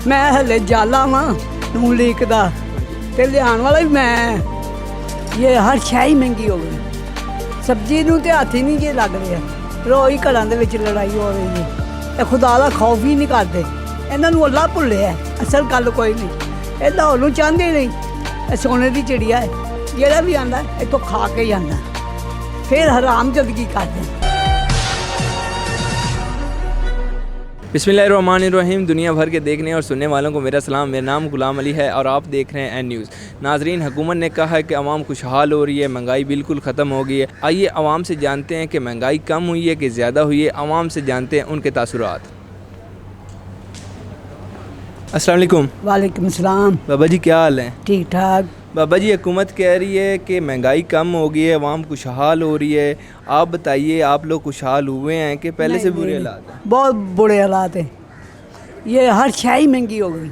मैं हले जाला वां नून लीक दा ते लियाण वाला भी मैं। ये हर शै ही महंगी हो गई। सब्जी नूं ते हत्थ ही नहीं जे लग रहा। रोज़ घरां दे विच लड़ाई हो रही है। ये खुदा दा खौफ ही नहीं करदे। इन्हां नूं अल्लाह भुल्लिआ। असल गल कोई नहीं। ये लाहौर नूं चाहंदे नहीं। ये सोने दी चिड़िया है। जेड़ा भी आंदा इत्थों खा के ही आंदा, फिर हराम जदगी करदे। बिस्मिल्लाहिर्रहमानिर्रहीम। दुनिया भर के देखने और सुनने वालों को मेरा सलाम। मेरा नाम गुलाम अली है और आप देख रहे हैं एन न्यूज़। नाजरीन, हुकूमत ने कहा है कि अवाम खुशहाल हो रही है, महंगाई बिल्कुल ख़त्म हो गई है। आइए अवाम से जानते हैं कि महंगाई कम हुई है कि ज़्यादा हुई है। अवाम से जानते हैं उनके तासुरात। अस्सलाम वालेकुम। वालेकुम सलाम। बाबा जी क्या हाल है? ठीक ठाक। बाबा जी, हुकूमत कह रही है कि महंगाई कम हो गई है, अवाम खुशहाल हो रही है। आप बताइए, आप लोग खुशहाल हुए हैं कि पहले से बुरे हालात हैं? बहुत बुरे हालात हैं। ये हर शै ही महंगी हो गई।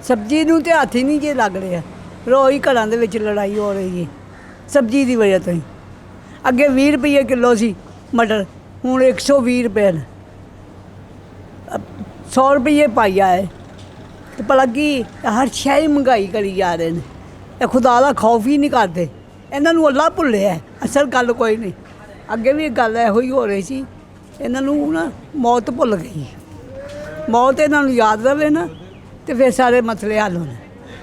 सब्जी नूं ते हत्थ ही नहीं जे लग रहा। रोज़ घरां दे विच लड़ाई हो रही है सब्जी की वजह तो ही। अगे 20 रुपये किलो सी मटर, हुण 120 रुपये, 100 रुपये पाइया है। तो भला की हर शै ही महंगाई करी जा रहे हैं। ये खुदा दा खौफ ही नहीं करते। इन्हां नूं अल्लाह भुल्लिआ। असल गल कोई नहीं। अगे भी गल इहो ही हो रही सी। इन्हां नूं ना मौत भुल गई। मौत इन्हां नूं याद रहे ना तो फिर सारे मसले हल होने।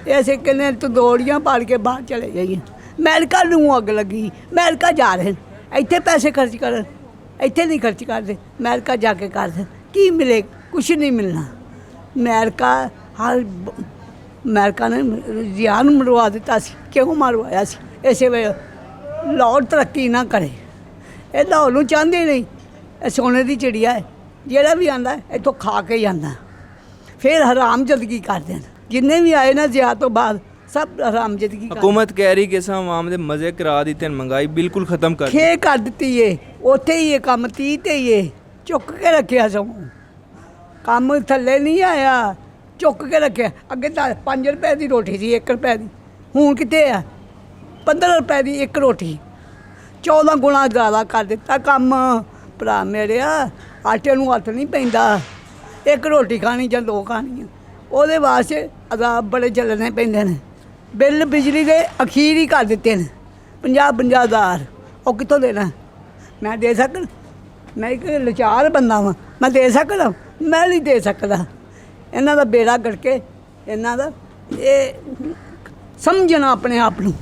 ये असीं कहने तंदोड़ियां पाल के बाहर चले जाइए। अमेरिका नूं अग लगी, अमेरिका जा रहे हैं। इत्थे पैसे खर्च करन, इत्थे नहीं खर्च करते, अमेरिका जाके करदे। की मिले? कुछ नहीं मिलना। अमेरिका अमेरिका ने जियान मरवा दिता सी। क्यों मरवाया सी? इस वजह लाहौर तरक्की ना करे। ये लाहौर नूं चाहंदे नहीं। ये सोने दी चिड़िया है। जेड़ा भी आंदा इत्थों खा के ही आंदा, फिर हराम जदगी करदे ने। जिन्ने भी आए ना जिया तो बाद सब हराम जदगी। हुकूमत कह रही कि अवाम दे मजे करा दिते, महंगाई बिल्कुल खत्म कर खे कर दिती है। उत्थे ही ये काम 30 ते ही है। चुक के रखिया सो काम थल्ले नहीं आया। चुक के रखे। अगे 5 रुपए की रोटी थी, 1 रुपए की। हूँ कितने है 15 रुपए की 1 रोटी। 14 गुणा ज़्यादा कर दिता काम। भरा मेरे आटे नूं हत्थ नहीं पैंदा। 1 रोटी खानी या 2 खानी, ਉਹਦੇ वास्ते अदाब बड़े चलने पैंदे ने। बिल बिजली के अखीर ही कर दिते हैं 50-50 हज़ार। वो कितों देना? मैं दे सकदा? मैं एक लाचार बंदा वां, मैं दे सकदा? मैं नहीं दे सकदा। इन्हां दा बेड़ा गड़के। इन्हां दा ये समझना अपने आप नूं।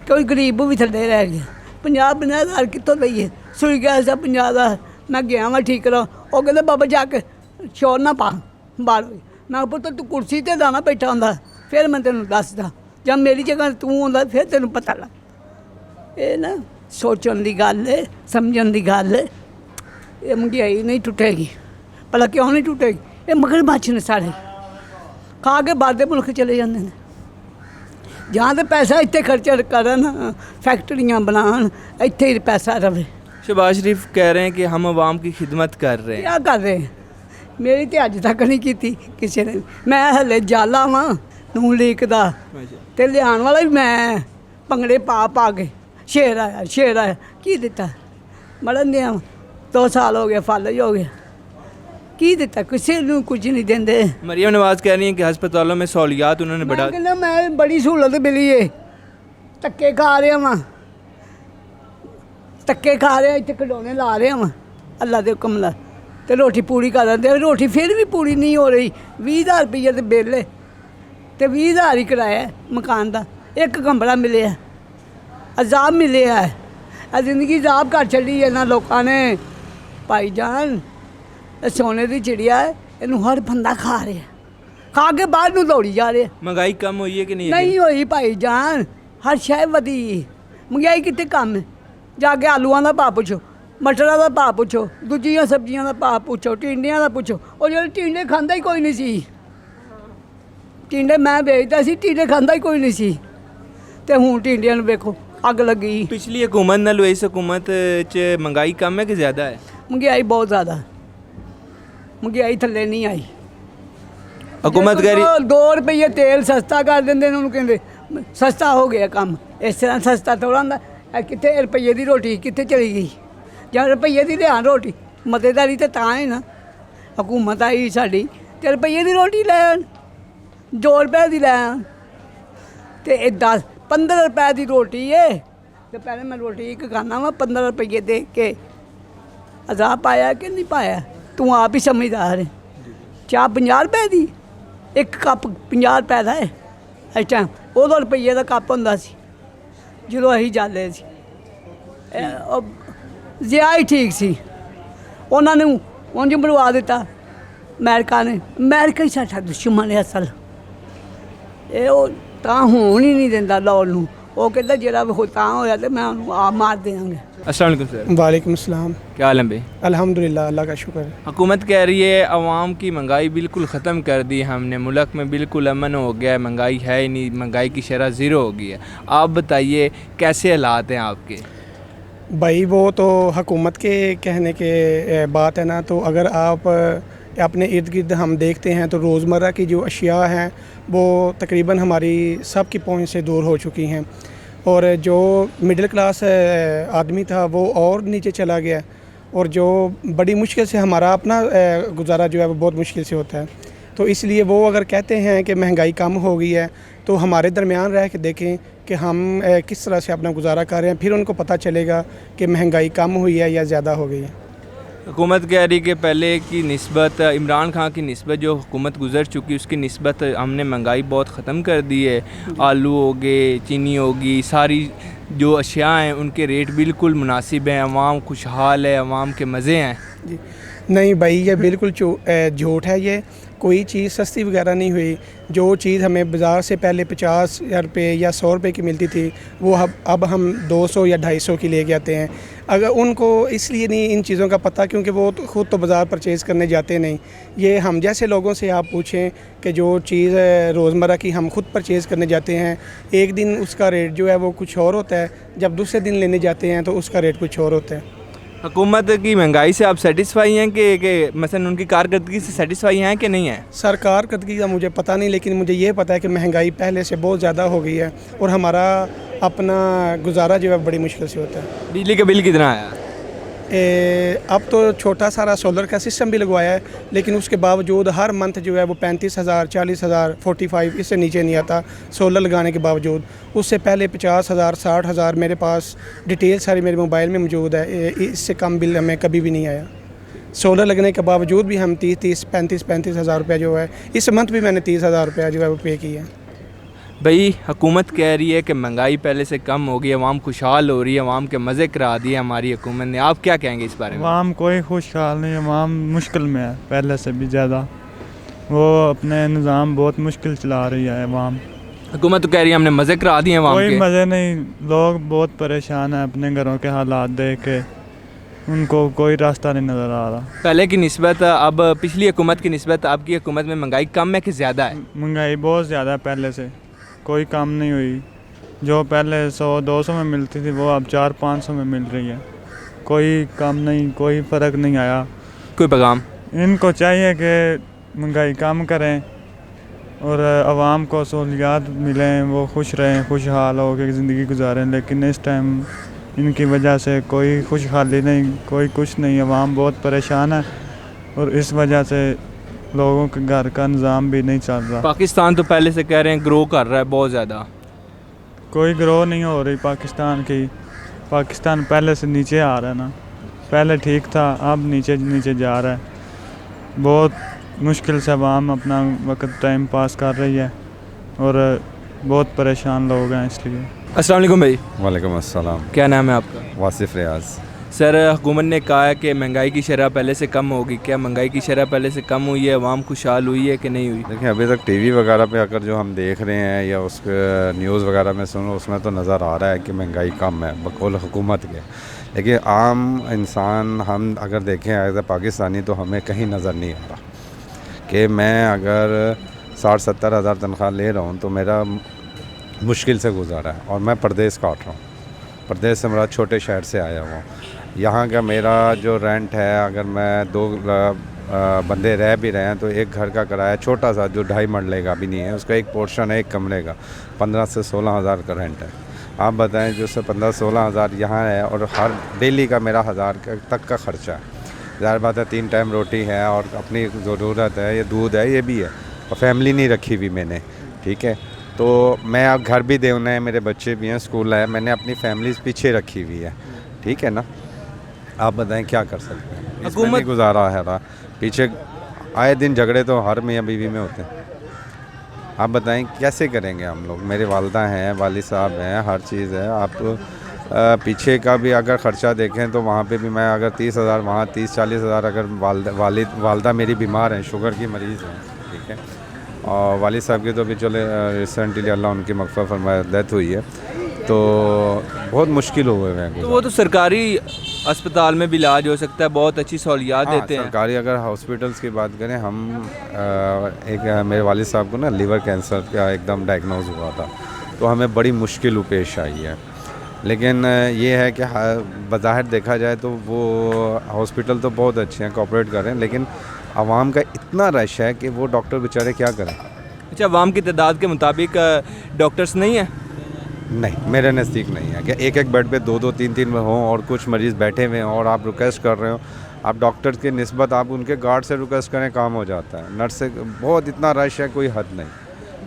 कोई गरीब भी थल्ले रह गया। 50-50 हज़ार कितों लईए? सुई गैस दा 50 हज़ार। मैं गया वां ठीक करा। वो कहते बाबा जाके शोर ना पा बाहर। मैं पुत्त तू कुर्सी ते दाना बैठा होंदा, फिर मैं तेनों दसदा। जब मेरी जगह तू होंदा फिर तेनों पता लग। ये ना सोचण दी गल है, समझण दी गल है। ये महंगाई नहीं टुटेगी। भला क्यों नहीं टुटेगी? ये मगरमच्छ ने सारे खा के बाहर मुल्क चले जाते हैं। जहाँ तो पैसा इत्थे खर्च करन, फैक्ट्रियाँ बनान, इत्थे ही पैसा रहे। शहबाज शरीफ कह रहे हैं कि हम अवाम की खिदमत कर रहे हैं। क्या कर रहे हैं? मेरी तो अज तक नहीं की किसी ने। मैं हले जाला वां नून लीक दा ते लियाण वाला भी मैं। भंगड़े पा के शेर आया, शेर आया। की दिता? मरन दिया 2 साल हो गए, फल ही हो गया। की दिता? किसी नूं कुछ नहीं देंदे। मरियम नवाज कह रही हैं कि अस्पतालों में सहूलियात उन्होंने बढ़ा। मैं बड़ी सहूलत मिली है। धक्के खा रहा वां, धक्के खा रहा, इत्थे खिडौने ला रहा वां अल्लाह दे हुक्म नाल। तो रोटी पूरी कर देंगे। रोटी फिर भी पूरी नहीं हो रही। 20,000 रुपये तो बिल है तो 20,000 ही किराया मकान का। 1 कमरा मिले है, अजाब मिले है। जिंदगी अजाब कर छड़ी है ना लोगों ने। भाई जान, सोने की चिड़िया है। इनू हर बंदा खा रहा है। खा के बाहर नूं दौड़ी जा रहे। महंगाई कम हुई है कि नहीं? नहीं हुई भाई जान, हर शै वधी। महंगाई कितने कम है? जाके आलूआं का भाव पुछो, मटरां का भाव पुछो, दूजियां सब्जियां का भाव पुछो, टिंडियां का पुछो। और जो टिंडे खांदा ही कोई नहीं सी। टिंडे मैं बेचता सी, टिंडे खांदा ही कोई नहीं सी। ते हुण टिंडियां नूं वेखो अग लगी। पिछली हुकूमत नाल इस हुकूमत च महंगाई कम है कि ज़्यादा है? महंगाई बहुत ज़्यादा। महंगाई थल्ले नहीं आई। हुकूमत कह रही 2 रुपये तेल सस्ता कर देंगे। उन्होंने कहते सस्ता हो गया काम। इस तरह सस्ता थोड़ा होंदा। कितने रुपये की रोटी कितने चली गई? ਜਾਂ ਰੁਪਈਏ ਦੀ ਲਿਆਣ ਰੋਟੀ ਮਦੇਦਾਰੀ ਤਾਂ ਤਾਂ ਹੈ ਨਾ। हुकूमत आई साड़ी ਤੇ ਰੁਪਈਏ ਦੀ ਰੋਟੀ ਲੈ ਆਉਣ, 2 ਰੁਪਏ ਦੀ ਲੈ ਆਉਣ, ਤੇ ਇਹ 15 ਰੁਪਏ ਦੀ ਰੋਟੀ ਏ। ਤੇ ਪਹਿਲੇ ਮੈਂ ਰੋਟੀ ਇੱਕ ਖਾਣਾ ਵਾ 15 ਰੁਪਈਏ ਦੇ ਕੇ। ਅਜ਼ਾਬ ਪਾਇਆ ਕਿ ਨਹੀਂ ਪਾਇਆ, ਤੂੰ ਆਪ ਹੀ ਸਮਝਦਾਰ ਹੈ। ਚਾਹ 50 ਰੁਪਏ ਦੀ, ਇੱਕ ਕੱਪ 50 ਰੁਪਏ ਦਾ ਹੈ ਇਸ ਟਾਈਮ। ਉਦੋਂ ਰੁਪਈਏ ਦਾ ਕੱਪ ਹੁੰਦਾ ਸੀ ਜਦੋਂ ਅਸੀਂ ਜਾਂਦੇ ਸੀ। ਉਹ ਜ਼ਿਆ ਹੀ ਠੀਕ ਸੀ, ਉਹਨਾਂ ਨੂੰ ਉਂਝ ਬਣਵਾ ਦਿੱਤਾ ਅਮਰੀਕਾ ਨੇ। ਅਮਰੀਕਾ ਹੀ ਸਾਡਾ ਦੁਸ਼ਮਣ ਹੈ ਅਸਲ। ਇਹ ਉਹ ਤਾਂ ਹੋਣ ਹੀ ਨਹੀਂ ਦਿੰਦਾ ਲਾਹੌਰ ਨੂੰ। ਉਹ ਕਹਿੰਦਾ ਜਿਹੜਾ ਤਾਂ ਹੋਇਆ ਤੇ ਮੈਂ ਉਹਨੂੰ ਆਪ ਮਾਰ ਦੇਵਾਂਗਾ। अस्सलाम वालेकुम सर। वालेकुम अस्सलाम। क्या हाल है भाई? अल्हम्दुलिल्लाह, अल्लाह का शुक्र है। हुकूमत कह रही है आवाम की महंगाई बिल्कुल ख़त्म कर दी हमने, मुल्क में बिल्कुल अमन हो गया है, महंगाई है ही नहीं, महंगाई की शरह ज़ीरो हो गई है। आप बताइए कैसे हालात हैं आपके? भाई वो तो हुकूमत के कहने के बात है ना। तो अगर आप अपने इर्द गिर्द हम देखते हैं तो रोज़मर्रा की जो अशिया हैं वो तकरीबन हमारी सब की पहुंच से दूर हो चुकी हैं। और जो मिडिल क्लास आदमी था वो और नीचे चला गया, और जो बड़ी मुश्किल से हमारा अपना गुजारा जो है वो बहुत मुश्किल से होता है। तो इसलिए वो अगर कहते हैं कि महंगाई कम हो गई है तो हमारे दरमियान रह के देखें कि हम किस तरह से अपना गुजारा कर रहे हैं, फिर उनको पता चलेगा कि महंगाई कम हुई है या ज़्यादा हो गई है। हुकूमत कह रही कि पहले की निस्बत, इमरान खान की निस्बत जो हुकूमत गुजर चुकी उसकी निस्बत हमने महंगाई बहुत ख़त्म कर दी है। आलू हो गए, चीनी होगी, सारी जो अशिया हैं उनके रेट बिल्कुल मुनासिब हैं, अवाम खुशहाल है, अवाम के मज़े हैं। जी नहीं भाई, ये बिल्कुल झूठ है। ये कोई चीज़ सस्ती वगैरह नहीं हुई। जो चीज़ हमें बाज़ार से पहले 50 रुपये या 100 रुपये की मिलती थी वो अब हम 200 या 250 की लेके आते हैं। अगर उनको इसलिए नहीं इन चीज़ों का पता क्योंकि वो तो ख़ुद तो बाज़ार परचेज़ करने जाते नहीं। ये हम जैसे लोगों से आप पूछें कि जो चीज़ रोज़मर्रा की हम खुद परचेज़ करने जाते हैं, एक दिन उसका रेट जो है वो कुछ और होता है, जब दूसरे दिन लेने जाते हैं तो उसका रेट कुछ और होता है। हुकूमत की महंगाई से आप सेटिस्फाई हैं कि मसलन उनकी कारकर्दगी से सेटिस्फाई हैं कि नहीं है? सर कारकर्दगी का मुझे पता नहीं, लेकिन मुझे ये पता है कि महंगाई पहले से बहुत ज़्यादा हो गई है और हमारा अपना गुजारा जो है बड़ी मुश्किल से होता है। बिजली का बिल कितना आया? अब तो छोटा सारा सोलर का सिस्टम भी लगवाया है, लेकिन उसके बावजूद हर मंथ जो है वो 35,000, 40,000, 45 इससे नीचे नहीं आता सोलर लगाने के बावजूद। उससे पहले 50,000, 60,000 मेरे पास डिटेल सारी मेरे मोबाइल में मौजूद है। इससे कम बिल हमें कभी भी नहीं आया। सोलर लगने के बावजूद भी हम 35,000 रुपये जो है, इस मंथ भी मैंने 30,000 रुपये जो है वो पे किया है। भाई हुकूमत कह रही है कि महंगाई पहले से कम हो गई, अवाम खुशहाल हो रही है, अवाम के मज़े करा दिए हमारी हुकूमत ने। आप क्या कहेंगे इस बारे में? अवाम कोई खुशहाल नहीं, अवाम मुश्किल में है पहले से भी ज़्यादा। वो अपने निज़ाम बहुत मुश्किल चला रही है अवाम। हुकूमत तो कह रही है हमने मज़े करा दिए अवाम कोई के। मज़े नहीं, लोग बहुत परेशान हैं अपने घरों के हालात देख के, उनको कोई रास्ता नहीं नज़र आ रहा। पहले की निस्बत, अब पिछली हुकूमत की निस्बत आपकी हुकूमत में महंगाई कम है कि ज़्यादा है? महंगाई बहुत ज़्यादा है, पहले से कोई कम नहीं हुई। जो पहले 100-200 में मिलती थी वो अब 400-500 में मिल रही है। कोई कम नहीं, कोई फ़र्क नहीं आया। कोई पैगाम? इनको चाहिए कि महंगाई कम करें और आवाम को सहूलियात मिलें, वो खुश रहें, खुशहाल हो के ज़िंदगी गुजारें। लेकिन इस टाइम इनकी वजह से कोई खुशहाली नहीं, कोई कुछ नहीं, आवाम बहुत परेशान है और इस वजह से लोगों के घर का निज़ाम भी नहीं चल रहा। पाकिस्तान तो पहले से कह रहे हैं ग्रो कर रहा है बहुत ज़्यादा। कोई ग्रो नहीं हो रही पाकिस्तान की। पाकिस्तान पहले से नीचे आ रहा है ना, पहले ठीक था, अब नीचे नीचे जा रहा है। बहुत मुश्किल से आवाम अपना वक्त टाइम पास कर रही है और बहुत परेशान लोग हैं इसलिए। अस्सलाम वालेकुम भाई। वालेकुम अस्सलाम। क्या नाम है आपका? वासिफ रियाज। सर हुकूमत ने कहा है कि महंगाई की शरह पहले से कम होगी, क्या महंगाई की शरह पहले से कम हुई है, अवाम खुशहाल हुई है कि नहीं हुई? देखिए अभी तक टीवी वगैरह पे अगर जो हम देख रहे हैं या उसके न्यूज़ वगैरह में सुनो, उसमें तो नज़र आ रहा है कि महंगाई कम है बकौल हुकूमत के। लेकिन आम इंसान हम अगर देखें एज ए पाकिस्तानी तो हमें कहीं नज़र नहीं आ रहा कि मैं अगर 60-70 हज़ार तनख्वाह ले रहा हूँ तो मेरा मुश्किल से गुजारा है। और मैं परदेश काट रहा हूँ, परदेश से मेरा छोटे शहर से आया हुआ। यहाँ का मेरा जो रेंट है, अगर मैं 2 बंदे रह भी रहे हैं तो एक घर का किराया छोटा सा जो 2.5 मरले का भी नहीं है, उसका एक पोर्शन है एक कमरे का, 15 से 16 हज़ार का रेंट है। आप बताएं जो से 15-16 हज़ार यहाँ है और हर डेली का मेरा 1000 तक का ख़र्चा है। ظاہر بات ہے 3 ٹائم روٹی ہے اور اپنی ضرورت ہے, یہ دودھ ہے, یہ بھی ہے, اور فیملی نہیں رکھی ہوئی میں نے, ٹھیک ہے. تو میں اب گھر بھی دینا ہے, میرے بچے بھی ہیں, اسکول ہے, میں نے اپنی فیملیز پیچھے رکھی ہوئی ہے, ٹھیک ہے نا. آپ بتائیں کیا کر سکتے ہیں, اس میں نہیں گزارا ہے رہا. پیچھے آئے دن جھگڑے تو ہر میاں بیوی میں ہوتے ہیں. آپ بتائیں کیسے کریں گے ہم لوگ. میرے والدہ ہیں, والد صاحب ہیں, ہر چیز ہے. آپ پیچھے کا بھی اگر خرچہ دیکھیں تو وہاں پہ بھی میں اگر 30,000 وہاں 30-40 ہزار, اگر والدہ میری بیمار ہیں, شوگر کی مریض ہیں, ٹھیک ہے, اور والد صاحب کی تو بھی چلے ریسنٹلی اللہ ان کی مغفرت فرمائے ڈیتھ ہوئی ہے, تو بہت مشکل ہوئے ہیں. تو وہ تو سرکاری اسپتال میں بھی علاج ہو سکتا ہے, بہت اچھی سہولیات دیتے ہیں. سرکاری اگر ہاسپٹلس کی بات کریں, ہم ایک میرے والد صاحب کو نا لیور کینسر کا ایک دم ڈائگنوز ہوا تھا, تو ہمیں بڑی مشکل پیش آئی ہے. لیکن یہ ہے کہ بظاہر دیکھا جائے تو وہ ہاسپٹل تو بہت اچھے ہیں, کوآپریٹ کر رہے ہیں, لیکن عوام کا اتنا رش ہے کہ وہ ڈاکٹر بیچارے کیا کریں. اچھا, عوام کی تعداد کے مطابق ڈاکٹرز نہیں ہیں؟ نہیں, میرے نزدیک نہیں ہے کہ ایک بیڈ پہ 2-2 3-3 میں ہوں اور کچھ مریض بیٹھے ہوئے ہیں اور آپ ریکویسٹ کر رہے ہو. آپ ڈاکٹر کی نسبت آپ ان کے گارڈ سے ریکویسٹ کریں, کام ہو جاتا ہے. نرس سے بہت اتنا رش ہے, کوئی حد نہیں.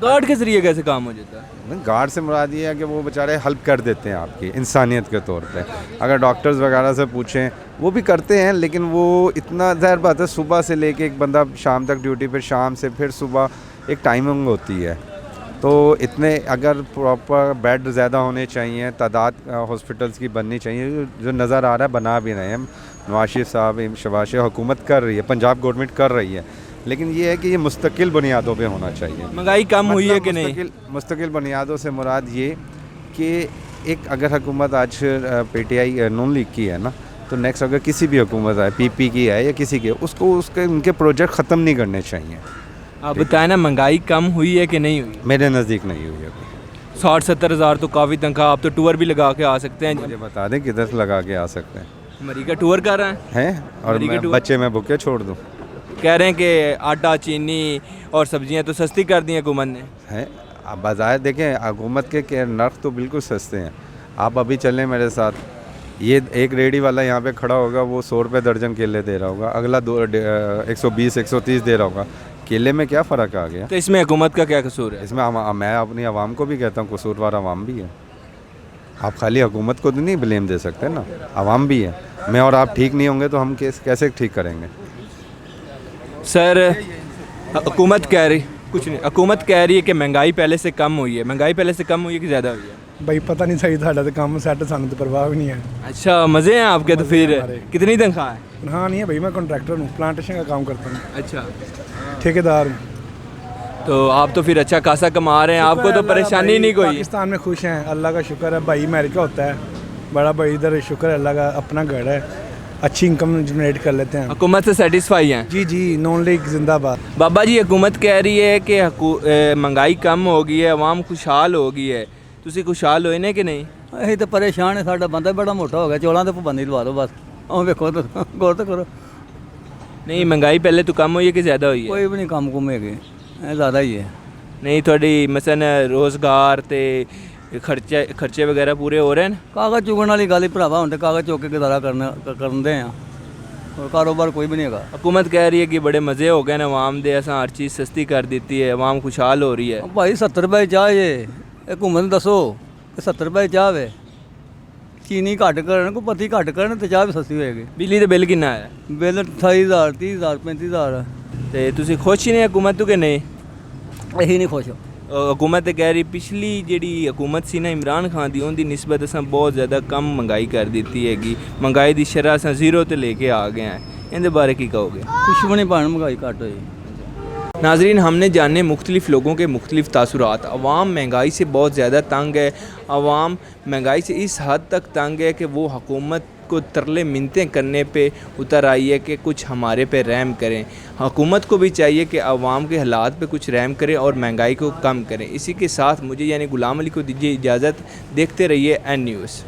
گارڈ کے ذریعے کیسے کام ہو جاتا ہے؟ گارڈ سے مراد یہ ہے کہ وہ بیچارے ہیلپ کر دیتے ہیں آپ کی انسانیت کے طور پہ. اگر ڈاکٹرز وغیرہ سے پوچھیں وہ بھی کرتے ہیں, لیکن وہ اتنا ظاہر بات ہے صبح سے لے کے ایک بندہ شام تک ڈیوٹی پہ, شام سے پھر صبح ایک ٹائمنگ ہوتی ہے. تو اتنے اگر پراپر بیڈ زیادہ ہونے چاہیے, تعداد ہاسپٹلس کی بننی چاہیے, جو نظر آ رہا ہے بنا بھی رہے ہیں. نواز شریف صاحب, شہباز شریف حکومت کر رہی ہے, پنجاب گورنمنٹ کر رہی ہے, لیکن یہ ہے کہ یہ مستقل بنیادوں پہ ہونا چاہیے. مہنگائی کم ہوئی ہے کہ نہیں؟ مستقل بنیادوں سے مراد یہ کہ ایک اگر حکومت آج P T I known league کی ہے نا, تو نیکسٹ اگر کسی بھی حکومت ہے, پی پی کی ہے یا کسی کی, اس کو ان کے پروجیکٹ ختم نہیں کرنے چاہیے. آپ بتائیں نا, مہنگائی کم ہوئی ہے کہ نہیں ہوئی؟ میرے نزدیک نہیں ہوئی ابھی. 60-70 ہزار تو کافی تنخواہ, آپ تو ٹور بھی لگا کے آ سکتے ہیں. مجھے بتا دیں کدھر سے لگا کے آ سکتے ہیں. امریکہ ٹور کر رہے ہیں, اور بچے میں بھوکے چھوڑ دوں. کہہ رہے ہیں کہ آٹا, چینی اور سبزیاں تو سستی کر دی ہیں حکومت نے. ہیں آپ بظاہر دیکھیں, حکومت کے نرخ تو بالکل سستے ہیں. آپ ابھی چلیں میرے ساتھ, یہ ایک ریڈی والا یہاں پہ کھڑا ہوگا, وہ 100 روپے درجن کیلے دے رہا ہوگا, اگلا 120-130 دے رہا ہوگا. کیلے میں کیا فرق آ گیا؟ تو اس میں حکومت کا کیا قصور ہے؟ اس میں میں اپنی عوام کو بھی کہتا ہوں قصوروار عوام بھی ہے. آپ خالی حکومت کو تو نہیں بلیم دے سکتے نا, عوام بھی ہے. میں اور آپ ٹھیک نہیں ہوں گے تو ہم کیسے ٹھیک کریں گے؟ سر, حکومت کہہ رہی کچھ نہیں, حکومت کہہ رہی ہے کہ مہنگائی پہلے سے کم ہوئی ہے. مہنگائی پہلے سے کم ہوئی ہے کہ زیادہ ہوئی ہے؟ بھائی پتہ نہیں صحیح, ساڈا تو کام سیٹ, سانوں تو پرواہ بھی نہیں ہے. اچھا, مزے ہیں آپ کے. تو پھر کتنی تنخواہ ہے؟ ہاں نہیں ہے بھائی, میں کانٹریکٹر ہوں, پلانٹیشن کا کام کرتا ہوں. اچھا, ٹھیکیدار ہوں. تو آپ تو پھر اچھا خاصا کما رہے ہیں, آپ کو تو پریشانی نہیں کوئی؟ پاکستان میں خوش ہیں, اللہ کا شکر ہے. بھائی امریکہ ہوتا ہے بڑا بھائی, ادھر شکر ہے اللہ کا, اپنا گھر ہے, اچھی انکم جنریٹ کر لیتے ہیں. حکومت سے سیٹسفائی ہیں؟ جی نون لیگ زندہ باد. بابا جی, حکومت کہہ رہی ہے کہ مہنگائی کم ہو گئی ہے, عوام خوشحال ہو گئی ہے. تسی خوشحال ہوئے نے کہ نہیں؟ ਅਸੀਂ ਤਾਂ ਪਰੇਸ਼ਾਨ ਹੈ, ਸਾਡਾ ਬੰਦਾ ਬੜਾ ਮੋਟਾ ਹੋ ਗਿਆ, ਚੌਲਾਂ ਤੇ ਪਾਬੰਦੀ ਲਵਾ ਦਿਓ ਬਸ. ਉਹ ਵੇਖੋ ਤਾਂ ਗੌਰ ਤਾਂ ਕਰੋ. ਨਹੀਂ, ਮਹਿੰਗਾਈ ਪਹਿਲੇ ਤੋਂ ਕਮ ਹੋਈ ਹੈ ਕਿ ਜ਼ਿਆਦਾ ਹੋਈ ਹੈ? ਕੋਈ ਵੀ ਨਹੀਂ ਕੰਮ ਕੁਮ ਹੈਗੇ, ਇਹ ਜ਼ਿਆਦਾ ਹੀ ਹੈ. ਨਹੀਂ, ਤੁਹਾਡੀ ਮਸਲਨ ਰੋਜ਼ਗਾਰ ਤੇ ਖਰਚੇ ਵਗੈਰਾ ਪੂਰੇ ਹੋ ਰਹੇ ਨੇ? ਕਾਗਜ਼ ਚੁਗਣ ਵਾਲੀ ਗੱਲ ਹੀ ਭਰਾਵਾ, ਹੁਣ ਤੇ ਕਾਗਜ਼ ਚੁੱਕ ਕੇ ਗੁਜ਼ਾਰਾ ਕਰਦੇ ਆ, ਹੋਰ ਕਾਰੋਬਾਰ ਕੋਈ ਵੀ ਨਹੀਂ ਹੈਗਾ. حکومت کہہ رہی ہے کہ بڑے مزے ہو گئے نا عوام دے, اساں ہر چیز سستی کر دیتی ہے, عوام خوشحال ہو رہی ہے. ਭਾਈ 70 ਰੁਪਏ ਚਾਹ ਜੇ حکومت ਨੂੰ ਦੱਸੋ ਕਿ 70 ਰੁਪਏ ਚਾਹ ਵੇ, ਚੀਨੀ ਘੱਟ ਕਰਨ, ਕੋਈ ਪੱਤੀ ਘੱਟ ਕਰਨ ਤੇ ਚਾਹ ਵੀ ਸਸਤੀ ਹੋਏਗੀ. ਬਿਜਲੀ ਦਾ ਬਿੱਲ ਕਿੰਨਾ ਹੈ? ਬਿੱਲ 28,000 30,000 35,000. ਤੇ ਤੁਸੀਂ ਖੁਸ਼ ਹੀ ਨੇ حکومت ਤੋਂ ਕਿ ਨਹੀਂ? ਅਸੀਂ ਨਹੀਂ ਖੁਸ਼. حکومت کہہ رہی پچھلی جیڑی حکومت سی نا عمران خان دی, ان دی نسبت اساں بہت زیادہ کم مہنگائی کر دیتی ہے گی. مہنگائی دی شرح اساں 0 تے لے کے آ گئے ہیں. ان دے بارے کی کہو گے؟ کچھ بھی نہیں بھائی, مہنگائی گھٹ ہوئی. ناظرین, ہم نے جانے مختلف لوگوں کے مختلف تاثرات. عوام مہنگائی سے بہت زیادہ تنگ ہے. عوام مہنگائی سے اس حد تک تنگ ہے کہ وہ حکومت کو ترلے منتیں کرنے پہ اتر آئی ہے کہ کچھ ہمارے پہ رحم کریں. حکومت کو بھی چاہیے کہ عوام کے حالات پہ کچھ رحم کریں اور مہنگائی کو کم کریں. اسی کے ساتھ مجھے یعنی غلام علی کو دیجیے اجازت. دیکھتے رہیے این نیوز.